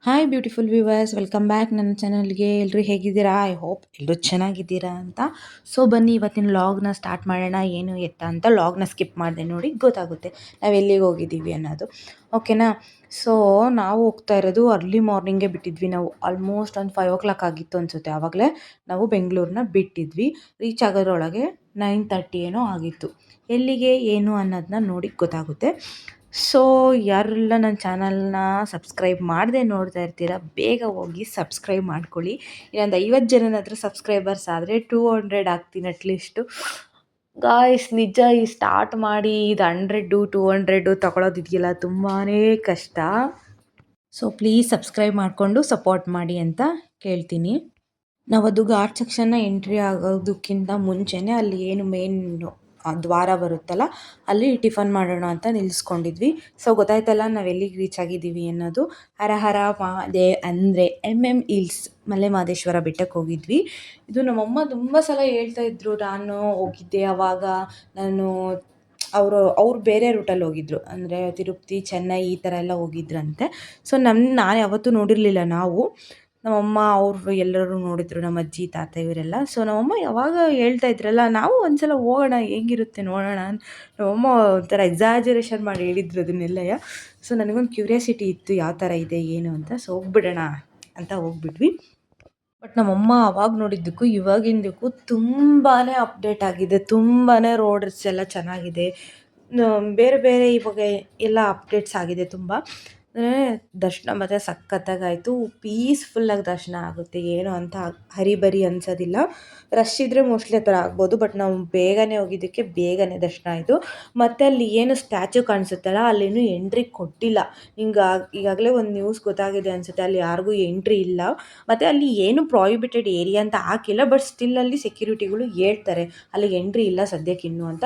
Hi beautiful viewers, welcome back ನನ್ನ ಚಾನಲ್ಗೆ. ಎಲ್ಲರೂ ಹೇಗಿದ್ದೀರಾ? ಐ ಹೋಪ್ ಎಲ್ಲರೂ ಚೆನ್ನಾಗಿದ್ದೀರಾ ಅಂತ. ಸೊ ಬನ್ನಿ ಇವತ್ತಿನ ಲಾಗ್ನ ಸ್ಟಾರ್ಟ್ ಮಾಡೋಣ. ಏನು ಎತ್ತ ಅಂತ ಲಾಗ್ನ ಸ್ಕಿಪ್ ಮಾಡಿದೆ ನೋಡಿ, ಗೊತ್ತಾಗುತ್ತೆ ನಾವು ಎಲ್ಲಿಗೆ ಹೋಗಿದ್ದೀವಿ ಅನ್ನೋದು. ಓಕೆನಾ? ಸೊ ನಾವು ಹೋಗ್ತಾ ಇರೋದು ಅರ್ಲಿ ಮಾರ್ನಿಂಗೇ ಬಿಟ್ಟಿದ್ವಿ. ನಾವು ಆಲ್ಮೋಸ್ಟ್ ಒಂದು 5 o'clock ಆಗಿತ್ತು ಅನಿಸುತ್ತೆ. ಆವಾಗಲೇ ನಾವು ಬೆಂಗಳೂರನ್ನ ಬಿಟ್ಟಿದ್ವಿ. ರೀಚ್ ಆಗೋದ್ರೊಳಗೆ 9:30 ಏನೋ ಆಗಿತ್ತು. ಎಲ್ಲಿಗೆ ಏನು ಅನ್ನೋದನ್ನ ನೋಡಿ ಗೊತ್ತಾಗುತ್ತೆ. ಸೊ ಯಾರೆಲ್ಲ ನನ್ನ ಚಾನಲ್ನ ಸಬ್ಸ್ಕ್ರೈಬ್ ಮಾಡದೆ ನೋಡ್ತಾ ಇರ್ತೀರಾ, ಬೇಗ ಹೋಗಿ ಸಬ್ಸ್ಕ್ರೈಬ್ ಮಾಡ್ಕೊಳ್ಳಿ. ಇನ್ನೊಂದು 50 ಜನನಾದರೂ ಸಬ್ಸ್ಕ್ರೈಬರ್ಸ್ ಆದರೆ 200 ಆಗ್ತೀನಿ ಅಟ್ಲೀಸ್ಟು. ಗಾಯ್ಸ್, ನಿಜ ಈ ಸ್ಟಾರ್ಟ್ ಮಾಡಿ ಇದು 100 200 ತಗೊಳ್ಳೋದಿದೆಯಲ್ಲ ತುಂಬಾ ಕಷ್ಟ. ಸೊ ಪ್ಲೀಸ್ ಸಬ್ಸ್ಕ್ರೈಬ್ ಮಾಡಿಕೊಂಡು ಸಪೋರ್ಟ್ ಮಾಡಿ ಅಂತ ಕೇಳ್ತೀನಿ. ನಾವದು ಘಾಟ್ ಸೆಕ್ಷನ್ನ ಎಂಟ್ರಿ ಆಗೋದಕ್ಕಿಂತ ಮುಂಚೆನೇ ಅಲ್ಲಿ ಏನು ಮೇನ್ ದ್ವಾರ ಬರುತ್ತಲ್ಲ, ಅಲ್ಲಿ ಟಿಫನ್ ಮಾಡೋಣ ಅಂತ ನಿಲ್ಲಿಸ್ಕೊಂಡಿದ್ವಿ. ಸೊ ಗೊತ್ತಾಯ್ತಲ್ಲ ನಾವು ಎಲ್ಲಿಗೆ ರೀಚ್ ಆಗಿದ್ದೀವಿ ಅನ್ನೋದು. ಹರ ಹರ ಅಂದರೆ ಹಿಲ್ಸ್ ಮಲೆ ಮಹದೇಶ್ವರ ಬೆಟ್ಟಕ್ಕೆ ಹೋಗಿದ್ವಿ. ಇದು ನಮ್ಮಮ್ಮ ತುಂಬ ಸಲ ಹೇಳ್ತಾ ಇದ್ರು. ನಾನು ಹೋಗಿದ್ದೆ ಆವಾಗ. ಅವರು ಬೇರೆ ರೂಟಲ್ಲಿ ಹೋಗಿದ್ರು, ಅಂದರೆ ತಿರುಪತಿ ಚೆನ್ನೈ ಈ ಥರ ಎಲ್ಲ ಹೋಗಿದ್ರಂತೆ. ಸೊ ನಾನು ಯಾವತ್ತೂ ನೋಡಿರಲಿಲ್ಲ. ನಮ್ಮಮ್ಮ ಅವರು ಎಲ್ಲರೂ ನೋಡಿದ್ರು, ನಮ್ಮ ಅಜ್ಜಿ ತಾತ ಇವರೆಲ್ಲ. ಸೊ ನಮ್ಮಮ್ಮ ಯಾವಾಗ ಹೇಳ್ತಾ ಇದ್ರಲ್ಲ, ನಾವು ಒಂದ್ಸಲ ಹೋಗೋಣ ಹೇಗಿರುತ್ತೆ ನೋಡೋಣ. ನಮ್ಮಮ್ಮ ಒಂಥರ ಎಕ್ಸಾಜರೇಷನ್ ಮಾಡಿ ಹೇಳಿದ್ರು ಅದನ್ನೆಲ್ಲ. ಸೊ ನನಗೊಂದು ಕ್ಯೂರಿಯಾಸಿಟಿ ಇತ್ತು ಯಾವ ಥರ ಇದೆ ಏನು ಅಂತ. ಸೊ ಹೋಗ್ಬಿಡೋಣ ಅಂತ ಹೋಗ್ಬಿಟ್ವಿ. ಬಟ್ ನಮ್ಮಮ್ಮ ಅವಾಗ ನೋಡಿದ್ದಕ್ಕೂ ಇವಾಗಿಂದಕ್ಕೂ ತುಂಬಾ ಅಪ್ಡೇಟ್ ಆಗಿದೆ. ತುಂಬಾ ರೋಡ್ಸ್ ಎಲ್ಲ ಚೆನ್ನಾಗಿದೆ. ಬೇರೆ ಬೇರೆ ಇವಾಗ ಎಲ್ಲ ಅಪ್ಡೇಟ್ಸ್ ಆಗಿದೆ ತುಂಬ. ಅಂದರೆ ದರ್ಶನ ಮಾತ್ರ ಸಖತ್ತಾಗಾಯಿತು. ಪೀಸ್ಫುಲ್ಲಾಗಿ ದರ್ಶನ ಆಗುತ್ತೆ. ಏನು ಅಂತ ಹರಿಬರಿ ಅನ್ಸೋದಿಲ್ಲ. ರಶ್ ಇದ್ದರೆ ಮೋಸ್ಟ್ಲಿ ಆ ಥರ ಆಗ್ಬೋದು. ಬಟ್ ನಾವು ಬೇಗನೆ ಹೋಗಿದ್ದಕ್ಕೆ ಬೇಗನೆ ದರ್ಶನ ಆಯಿತು. ಮತ್ತು ಅಲ್ಲಿ ಏನು ಸ್ಟ್ಯಾಚು ಕಾಣಿಸುತ್ತಲ್ಲ, ಅಲ್ಲಿನೂ ಎಂಟ್ರಿ ಕೊಟ್ಟಿಲ್ಲ. ಈಗಾಗಲೇ ಒಂದು ನ್ಯೂಸ್ ಗೊತ್ತಾಗಿದೆ ಅನಿಸುತ್ತೆ, ಅಲ್ಲಿ ಯಾರಿಗೂ ಎಂಟ್ರಿ ಇಲ್ಲ. ಮತ್ತು ಅಲ್ಲಿ ಏನು ಪ್ರಾಹಿಬಿಟೆಡ್ ಏರಿಯಾ ಅಂತ ಹಾಕಿಲ್ಲ. ಬಟ್ ಸ್ಟಿಲ್ ಅಲ್ಲಿ ಸೆಕ್ಯೂರಿಟಿಗಳು ಹೇಳ್ತಾರೆ ಅಲ್ಲಿಗೆ ಎಂಟ್ರಿ ಇಲ್ಲ ಸದ್ಯಕ್ಕಿನ್ನು ಅಂತ.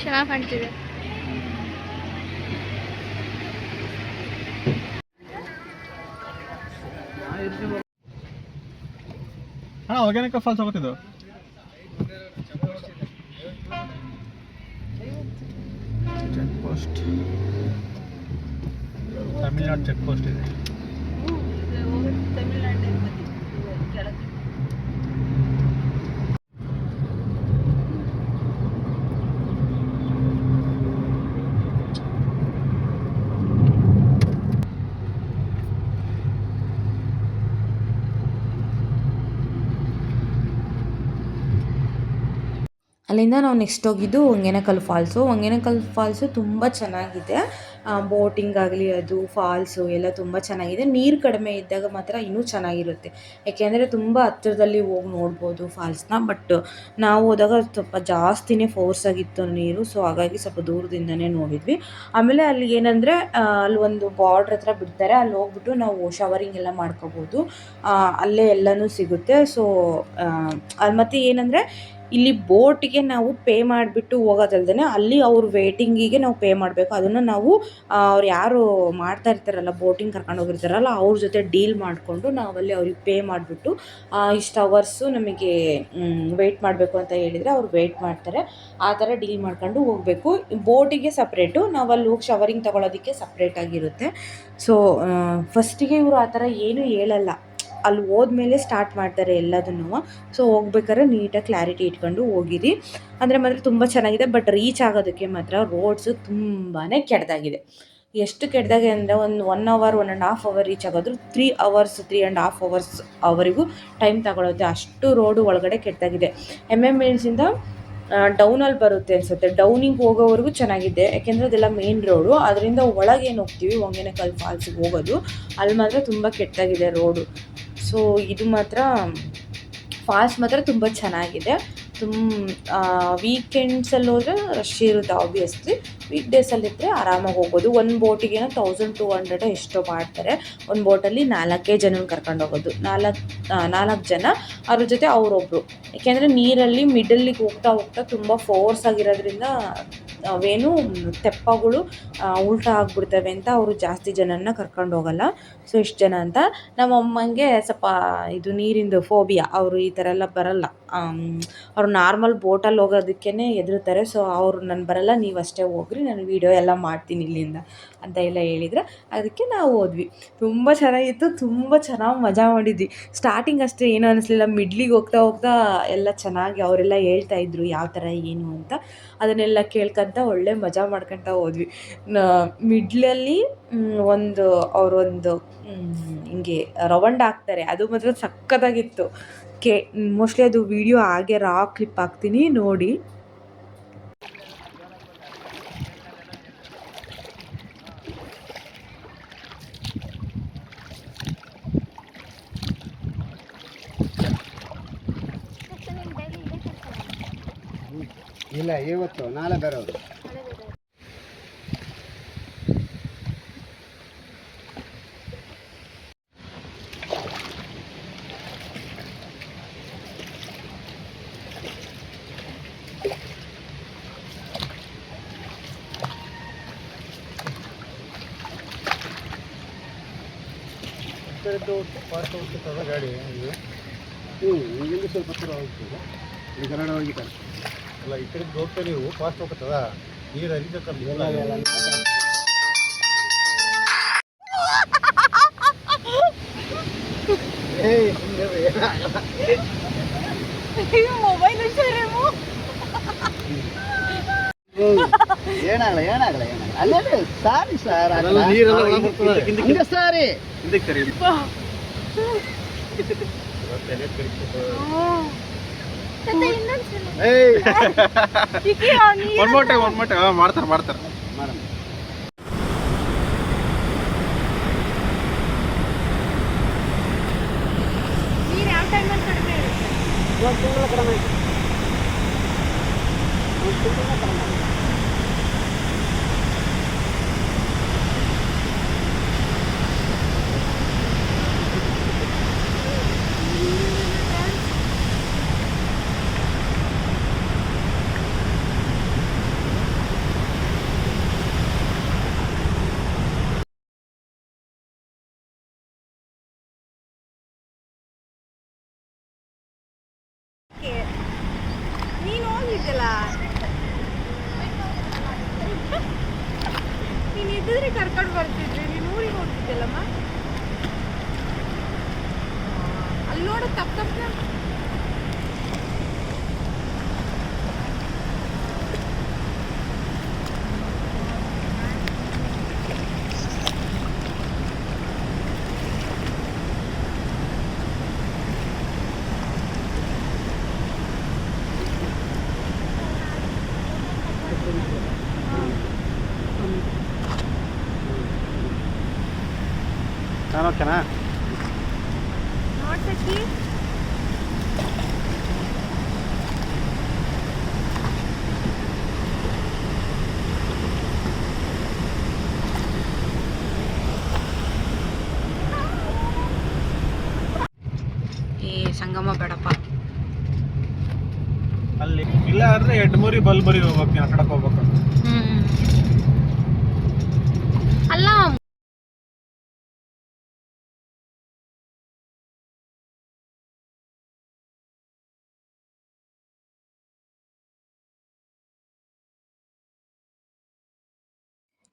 ಚೆನ್ನಾಗಿ ಕಾಣ್ತಿದೆ. ಆರ್ಗ್ಯಾನಿಕ್ ಫಾಲ್ಸ್ ಹೋಗುತ್ತಿದ್ದು check post, Tamil Nadu check post ಇದೆ. ಅಲ್ಲಿಂದ ನಾವು ನೆಕ್ಸ್ಟ್ ಹೋಗಿದ್ದು ಹೊಂಗೇನಕಲ್ ಫಾಲ್ಸು ತುಂಬ ಚೆನ್ನಾಗಿದೆ. ಬೋಟಿಂಗ್ ಆಗಲಿ, ಅದು ಫಾಲ್ಸು ಎಲ್ಲ ತುಂಬ ಚೆನ್ನಾಗಿದೆ. ನೀರು ಕಡಿಮೆ ಇದ್ದಾಗ ಮಾತ್ರ ಇನ್ನೂ ಚೆನ್ನಾಗಿರುತ್ತೆ. ಯಾಕೆಂದರೆ ತುಂಬ ಹತ್ತಿರದಲ್ಲಿ ಹೋಗಿ ನೋಡ್ಬೋದು ಫಾಲ್ಸ್ನ. ಬಟ್ ನಾವು ಹೋದಾಗ ಸ್ವಲ್ಪ ಜಾಸ್ತಿನೇ ಫೋರ್ಸ್ ಆಗಿತ್ತು ನೀರು. ಸೊ ಹಾಗಾಗಿ ಸ್ವಲ್ಪ ದೂರದಿಂದನೇ ನೋಡಿದ್ವಿ. ಆಮೇಲೆ ಅಲ್ಲಿ ಏನಂದರೆ ಅಲ್ಲಿ ಒಂದು ಬಾರ್ಡ್ರ್ ಹತ್ರ ಬಿಡ್ತಾರೆ. ಅಲ್ಲಿ ಹೋಗ್ಬಿಟ್ಟು ನಾವು ಶವರಿಂಗ್ ಎಲ್ಲ ಮಾಡ್ಕೋಬೋದು. ಅಲ್ಲೇ ಎಲ್ಲನೂ ಸಿಗುತ್ತೆ. ಸೊ ಅಲ್ಲಿ ಮತ್ತು ಏನಂದರೆ ಇಲ್ಲಿ ಬೋಟಿಗೆ ನಾವು ಪೇ ಮಾಡಿಬಿಟ್ಟು ಹೋಗೋದಲ್ದೇ ಅಲ್ಲಿ ಅವ್ರ ವೇಟಿಂಗಿಗೆ ನಾವು ಪೇ ಮಾಡಬೇಕು. ಅದನ್ನು ನಾವು ಅವ್ರು ಯಾರು ಮಾಡ್ತಾ ಇರ್ತಾರಲ್ಲ, ಬೋಟಿಂಗ್ ಕರ್ಕೊಂಡು ಹೋಗಿರ್ತಾರಲ್ಲ, ಅವ್ರ ಜೊತೆ ಡೀಲ್ ಮಾಡಿಕೊಂಡು ನಾವಲ್ಲಿ ಅವ್ರಿಗೆ ಪೇ ಮಾಡಿಬಿಟ್ಟು ಇಷ್ಟು ಅವರ್ಸು ನಮಗೆ ವೆಯ್ಟ್ ಮಾಡಬೇಕು ಅಂತ ಹೇಳಿದರೆ ಅವ್ರು ವೆಯ್ಟ್ ಮಾಡ್ತಾರೆ. ಆ ಥರ ಡೀಲ್ ಮಾಡ್ಕೊಂಡು ಹೋಗಬೇಕು. ಬೋಟಿಗೆ ಸಪ್ರೇಟು, ನಾವಲ್ಲಿ ಹೋಗಿ ಶವರಿಂಗ್ ತೊಗೊಳೋದಕ್ಕೆ ಸಪ್ರೇಟಾಗಿರುತ್ತೆ. ಸೊ ಫಸ್ಟಿಗೆ ಇವರು ಆ ಥರ ಏನೂ ಹೇಳಲ್ಲ, ಅಲ್ಲಿ ಹೋದ್ಮೇಲೆ ಸ್ಟಾರ್ಟ್ ಮಾಡ್ತಾರೆ ಎಲ್ಲದನ್ನು. ಸೊ ಹೋಗ್ಬೇಕಾದ್ರೆ ನೀಟಾಗಿ ಕ್ಲಾರಿಟಿ ಇಟ್ಕೊಂಡು ಹೋಗಿರಿ. ಅಂದರೆ ಮಾತ್ರ ತುಂಬ ಚೆನ್ನಾಗಿದೆ. ಬಟ್ ರೀಚ್ ಆಗೋದಕ್ಕೆ ಮಾತ್ರ ರೋಡ್ಸು ತುಂಬಾ ಕೆಟ್ಟದಾಗಿದೆ. ಎಷ್ಟು ಕೆಟ್ಟದಾಗೆ ಅಂದರೆ ಒಂದು 1 ಅವರ್ 1.5 ಅವರ್ ರೀಚ್ ಆಗೋದ್ರು 3 ಅವರ್ಸ್ 3.5 ಅವರ್ಸ್ ಅವರಿಗೂ ಟೈಮ್ ತಗೊಳುತ್ತೆ, ಅಷ್ಟು ರೋಡು ಒಳಗಡೆ ಕೆಟ್ಟದಾಗಿದೆ. MMLಸಿಂದ ಡೌನಲ್ಲಿ ಬರುತ್ತೆ ಅನಿಸುತ್ತೆ, ಡೌನಿಗೆ ಹೋಗೋವರೆಗೂ ಚೆನ್ನಾಗಿದೆ, ಯಾಕೆಂದರೆ ಅದೆಲ್ಲ ಮೇನ್ ರೋಡು. ಅದರಿಂದ ಒಳಗೇನು ಹೋಗ್ತೀವಿ ಹೊಂಗೇನಕಲ್ ಫಾಲ್ಸಿಗೆ ಹೋಗೋದು, ಅಲ್ಲಿ ಮಾತ್ರ ತುಂಬ ಕೆಟ್ಟದಾಗಿದೆ ರೋಡು. ಸೊ ಇದು ಮಾತ್ರ ಫಾಲ್ಸ್ ಮಾತ್ರ ತುಂಬ ಚೆನ್ನಾಗಿದೆ. ವೀಕೆಂಡ್ಸಲ್ಲಿ ಹೋದರೆ ರಶ್ ಇರುತ್ತೆ ಆಬ್ವಿಯಸ್ಲಿ, ವೀಕ್ ಡೇಸಲ್ಲಿದ್ದರೆ ಆರಾಮಾಗಿ ಹೋಗ್ಬೋದು. ಒಂದು ಬೋಟಿಗೆ 1200 ಎಷ್ಟೋ ಮಾಡ್ತಾರೆ. ಒಂದು ಬೋಟಲ್ಲಿ 4 ಜನನ ಕರ್ಕೊಂಡು ಹೋಗೋದು, 4 ಜನ, ಅದ್ರ ಜೊತೆ ಅವರೊಬ್ಬರು. ಯಾಕೆಂದರೆ ನೀರಲ್ಲಿ ಮಿಡಲ್ಲಿಗೆ ಹೋಗ್ತಾ ಹೋಗ್ತಾ ತುಂಬ ಫೋರ್ಸ್ ಆಗಿರೋದ್ರಿಂದ ಅವೇನು ತೆಪ್ಪಗಳು ಉಲ್ಟಾ ಆಗಿಬಿಡ್ತವೆ ಅಂತ ಅವರು ಜಾಸ್ತಿ ಜನನ ಕರ್ಕೊಂಡು ಹೋಗಲ್ಲ. ಸೊ ಇಷ್ಟು ಜನ ಅಂತ. ನಮ್ಮ ಅಮ್ಮಂಗೆ ಸ್ವಲ್ಪ ಇದು ನೀರಿಂದು ಫೋಬಿಯಾ, ಅವರು ಈ ಥರ ಎಲ್ಲ ಬರಲ್ಲ, ಅವ್ರು ನಾರ್ಮಲ್ ಬೋಟಲ್ಲಿ ಹೋಗೋದಕ್ಕೇ ಹೆದರ್ತಾರೆ. ಸೊ ಅವರು ನಾನು ಬರಲ್ಲ, ನೀವು ಅಷ್ಟೇ ಹೋಗ್ರಿ, ನಾನು ವೀಡಿಯೋ ಎಲ್ಲ ಮಾಡ್ತೀನಿ ಇಲ್ಲಿಂದ ಅಂತ ಎಲ್ಲ ಹೇಳಿದ್ರು. ಅದಕ್ಕೆ ನಾವು ಹೋದ್ವಿ. ತುಂಬ ಚೆನ್ನಾಗಿತ್ತು, ತುಂಬ ಚೆನ್ನಾಗಿ ಮಜಾ ಮಾಡಿದ್ವಿ. ಸ್ಟಾರ್ಟಿಂಗ್ ಅಷ್ಟೇ ಏನೂ ಅನ್ನಿಸ್ಲಿಲ್ಲ, ಮಿಡ್ಲಿಗೆ ಹೋಗ್ತಾ ಹೋಗ್ತಾ ಎಲ್ಲ ಚೆನ್ನಾಗಿ ಅವರೆಲ್ಲ ಹೇಳ್ತಾಯಿದ್ರು ಯಾವ ಥರ ಏನು ಅಂತ. ಅದನ್ನೆಲ್ಲ ಕೇಳ್ಕೊತ ಒಳ್ಳೆ ಮಜಾ ಮಾಡ್ಕೊತ ಹೋದ್ವಿ. ಮಿಡ್ಲಲ್ಲಿ ಅವರೊಂದು ಹಿಂಗೆ ರವಂಡ್ ಹಾಕ್ತಾರೆ, ಅದು ಮಾತ್ರ ಸಕ್ಕತ್ತಾಗಿತ್ತು. ಮೋಸ್ಟ್ಲಿ ಅದು ವಿಡಿಯೋ ಹಾಗೆ ರಾ ಕ್ಲಿಪ್ ಹಾಕ್ತೀನಿ ನೋಡಿ. ಇಲ್ಲ ಇವತ್ತು ನಾಳೆ ಬರೋದು. ಗಾಡಿ ಇಲ್ಲಿಂದ ಸ್ವಲ್ಪ ಹತ್ತಿರ ಹೋಗ್ತದೆ, ಈ ಕನ್ನಡ ಹೋಗಿದ್ದಾರೆ. ಅಲ್ಲ, ಈ ಕಡೆ ಹೋಗ್ತಾ ನೀವು ಫಾಸ್ಟ್ ಹೋಗ್ತದ, ನೀರು ಹರಿಬೇಕಲ್ಲ. ಏನಾಗಲ್ಲ ಅಲ್ಲೇ ಸಾರಿ ಸರ್, ನೀರೆಲ್ಲ ಸಾರಿ ಹಿಂದಕ್ಕೆ ಸರಿ. ಒನ್ ಮೋಟೆ ಮಾಡ್ತಾರೆ ಮಾಡೋಣ. ನೀನು ಹೋಗಿದ್ದಲ್ಲ, ನೀನು ಇದ್ದಿದ್ರೆ ಕರ್ಕೊಂಡು ಬರ್ತಿದ್ವಿ. ನೀನು ಊರಿಗೆ ಹೋಗ್ತಿದ್ದಲ್ಲಮ್ಮ, ಅಲ್ಲಿ ನೋಡು ತಪ್ಪನ. ಓಕೆನಾ? ನೋಡ್ಸಕ್ಕಿ ಈ ಸಂಗಮ ಬೇಡಪ್ಪ. ಅಲ್ಲಿ ಇಲ್ಲ ಅಂದ್ರೆ ಎಡ್ಮುರಿ ಬಲ್ಮುರಿ ಹೋಗ್ಬೇಕು, ಆ ಕಡೆಗೆ ಹೋಗ್ಬೇಕು. ಅಲ್ಲ,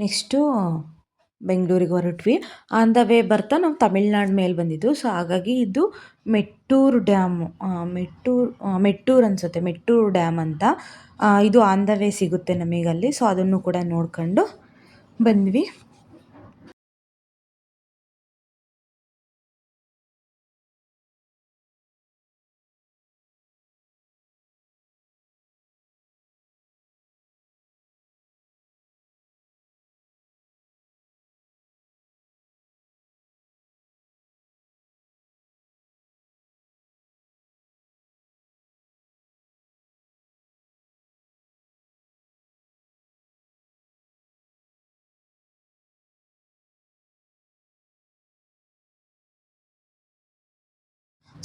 ನೆಕ್ಸ್ಟು ಬೆಂಗಳೂರಿಗೆ ಹೊರಟ್ವಿ. ಆನ್ ದ ವೇ ಬರ್ತಾ ನಾವು ತಮಿಳ್ನಾಡು ಮೇಲೆ ಬಂದಿದ್ದು. ಸೊ ಹಾಗಾಗಿ ಇದು ಮೆಟ್ಟೂರು ಡ್ಯಾಮು, ಮೆಟ್ಟೂರು ಅನಿಸುತ್ತೆ, ಮೆಟ್ಟೂರು ಡ್ಯಾಮ್ ಅಂತ. ಇದು ಆನ್ ದ ವೇ ಸಿಗುತ್ತೆ ನಮಗಲ್ಲಿ. ಸೊ ಅದನ್ನು ಕೂಡ ನೋಡ್ಕೊಂಡು ಬಂದ್ವಿ.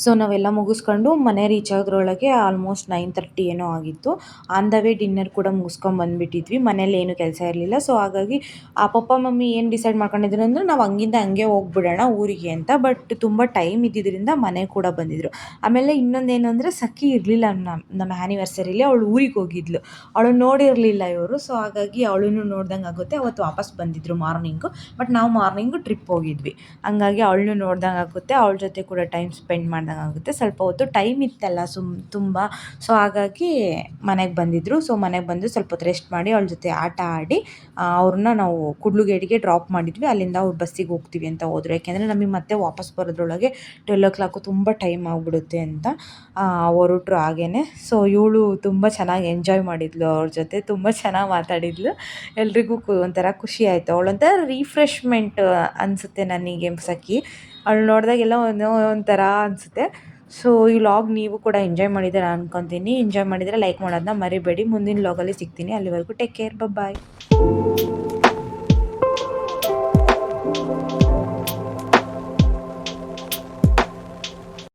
ಸೊ ನಾವೆಲ್ಲ ಮುಗಿಸ್ಕೊಂಡು ಮನೆ ರೀಚ್ ಆಗೋದ್ರೊಳಗೆ ಆಲ್ಮೋಸ್ಟ್ 9:30 ಏನೋ ಆಗಿತ್ತು. ಆನ್ ದ ವೇ ಡಿನ್ನರ್ ಕೂಡ ಮುಗಿಸ್ಕೊಂಡು ಬಂದುಬಿಟ್ಟಿದ್ವಿ. ಮನೇಲಿ ಏನು ಕೆಲಸ ಇರಲಿಲ್ಲ. ಸೊ ಹಾಗಾಗಿ ಆ ಪಪ್ಪ ಮಮ್ಮಿ ಏನು ಡಿಸೈಡ್ ಮಾಡ್ಕೊಂಡಿದ್ರು ಅಂದರೆ ನಾವು ಹಂಗಿಂದ ಹಂಗೆ ಹೋಗ್ಬಿಡೋಣ ಊರಿಗೆ ಅಂತ. ಬಟ್ ತುಂಬ ಟೈಮ್ ಇದ್ದಿದ್ದರಿಂದ ಮನೆಗೆ ಕೂಡ ಬಂದಿದ್ದರು. ಆಮೇಲೆ ಇನ್ನೊಂದೇನು ಅಂದರೆ ಸಖಿ ಇರಲಿಲ್ಲ ನಮ್ಮ ಆ್ಯನಿವರ್ಸರಿಲಿ. ಅವಳು ಊರಿಗೆ ಹೋಗಿದ್ಲು. ಅವಳು ನೋಡಿರಲಿಲ್ಲ ಇವರು. ಸೊ ಹಾಗಾಗಿ ಅವಳನ್ನು ನೋಡ್ದಂಗೆ ಆಗುತ್ತೆ. ಅವತ್ತು ವಾಪಸ್ ಬಂದಿದ್ದರು ಮಾರ್ನಿಂಗು. ಬಟ್ ನಾವು ಮಾರ್ನಿಂಗು ಟ್ರಿಪ್ ಹೋಗಿದ್ವಿ. ಹಂಗಾಗಿ ಅವಳನ್ನು ನೋಡ್ದಂಗೆ ಆಗುತ್ತೆ. ಅವಳ ಜೊತೆ ಕೂಡ ಟೈಮ್ ಸ್ಪೆಂಡ್ ಮಾಡ್ದಂಗೆ ಆಗುತ್ತೆ. ಸ್ವಲ್ಪ ಹೊತ್ತು ಟೈಮ್ ಇತ್ತಲ್ಲ ತುಂಬ. ಸೊ ಹಾಗಾಗಿ ಮನೆಗೆ ಬಂದಿದ್ದರು. ಸೊ ಮನೆಗೆ ಬಂದು ಸ್ವಲ್ಪ ಹೊತ್ತು ರೆಸ್ಟ್ ಮಾಡಿ ಅವಳ ಜೊತೆ ಆಟ ಆಡಿ ಅವ್ರನ್ನ ನಾವು ಕುಡ್ಲುಗೇಡಿಗೆ ಡ್ರಾಪ್ ಮಾಡಿದ್ವಿ. ಅಲ್ಲಿಂದ ಅವ್ರು ಬಸ್ಸಿಗೆ ಹೋಗ್ತೀವಿ ಅಂತ ಹೋದರು. ಯಾಕೆಂದರೆ ನಮಗೆ ಮತ್ತೆ ವಾಪಸ್ ಬರೋದ್ರೊಳಗೆ 12 o'clock ತುಂಬ ಟೈಮ್ ಆಗಿಬಿಡುತ್ತೆ ಅಂತ ಹೊರಟ್ರು ಹಾಗೇ. ಸೊ ಇವಳು ತುಂಬ ಚೆನ್ನಾಗಿ ಎಂಜಾಯ್ ಮಾಡಿದ್ಲು. ಅವ್ರ ಜೊತೆ ತುಂಬ ಚೆನ್ನಾಗಿ ಮಾತಾಡಿದ್ಲು. ಎಲ್ರಿಗೂ ಒಂಥರ ಖುಷಿ ಆಯಿತು. ಅವಳೊಂಥರ ರಿಫ್ರೆಶ್ಮೆಂಟ್ ಅನಿಸುತ್ತೆ ನನಗೆ ಸಖಿ. ಅವಳು ನೋಡಿದಾಗೆಲ್ಲ ಒಂಥರ ಅನಿಸುತ್ತೆ. ಸೊ ಈ ವ್ಲಾಗ್ ನೀವು ಕೂಡ ಎಂಜಾಯ್ ಮಾಡಿದ್ದೀರಾ ಅನ್ಕೊತೀನಿ. ಎಂಜಾಯ್ ಮಾಡಿದರೆ ಲೈಕ್ ಮಾಡೋದನ್ನ ಮರಿಬೇಡಿ. ಮುಂದಿನ ವ್ಲಾಗಲ್ಲಿ ಸಿಗ್ತೀನಿ. ಅಲ್ಲಿವರೆಗೂ ಟೇಕ್ ಕೇರ್. ಬಾಯ್.